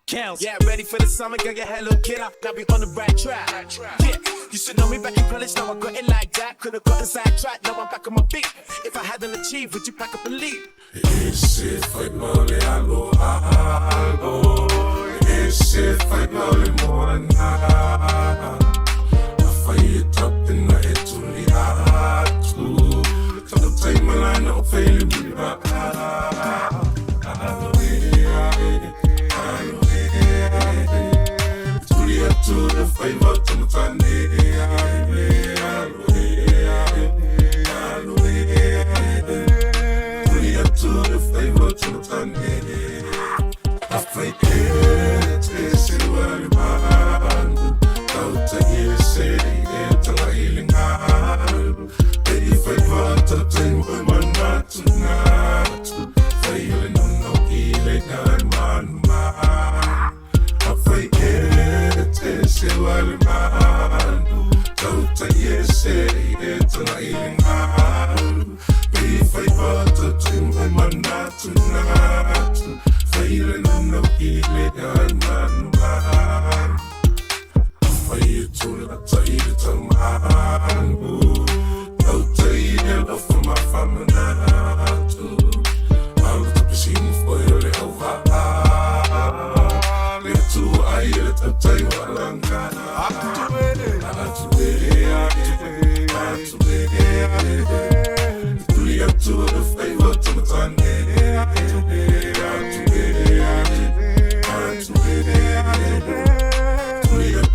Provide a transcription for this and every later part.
KELLz. Yeah, ready for the summer, girl, get hello killer. Now we on the right track. Yeah, you should know me back in college, now I got it like that. Could've gotten sidetracked, now I'm back on my feet. If I hadn't achieved, would you pack up and leave? Ese fai mole algo algo. Ese fai mole moana. Afai tapin na etuli atu. Todo time la no fail me ba. To the FAIVA O TAMA. To the FAIVA O TAMA. I play it, it's in the man. Out to here, say it, I'm healing out. Baby, FAIVA O TAMA, man, not tonight. Failing on no healing, man. I play it, it's in the man. Out to here, say it, I'm healing out. Baby, FAIVA O TAMA, man, not tonight. Failing on no healing, man. Fai to la taita man. No taita love for my family. I'm the machine for your over. Let to I let a taita langana. To the FAIVA O TAMA.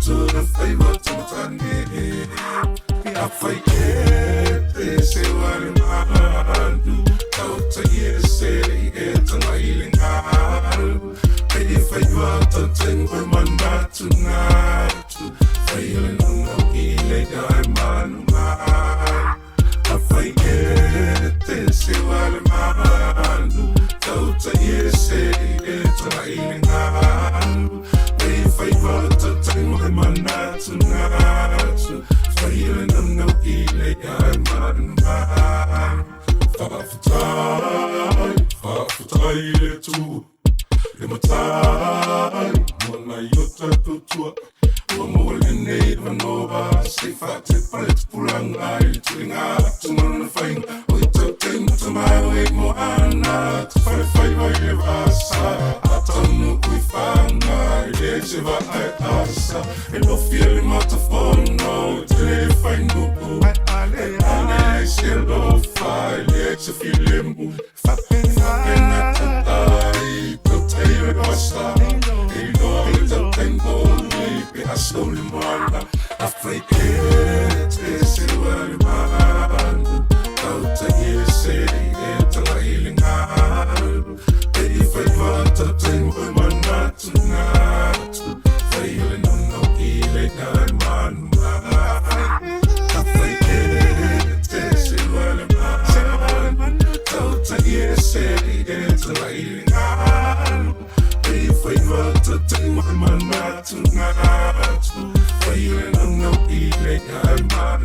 To the FAIVA O TAMA. I fight it, they say what I'm do. Out to here, say it, I'm healing out. Baby, FAIVA O TAMA, man, not tonight. Failing on no healing, man. I fight it, they say what I'm do. Out to here, say it, I'm healing out. Baby, FAIVA O TAMA, man, not tonight. Failing on no healing, man. Far for time, too. In my time, when I used to tour. More than even over, say fat tip, let's pull on eye, twin up to one fine. We took thing to my way, more and not to find FAIVA ever saw. I don't know we found I did ever I asked. And no feeling out of fun now, till they find no good. And I still don't find it to feel them good. Fapping at the eye, don't tell you what's up. They know it's a thing going. I slowly man, I fake it, it's in the man. Out to here, say it, I'm healing out. Baby, FAIVA O TAMA, man, not tonight. Failing on no healing, man. I fake it, it's in the man. Out to here, say it, I'm healing out. FAIVA O TAMA, man, not tonight. Failing on no healing, man.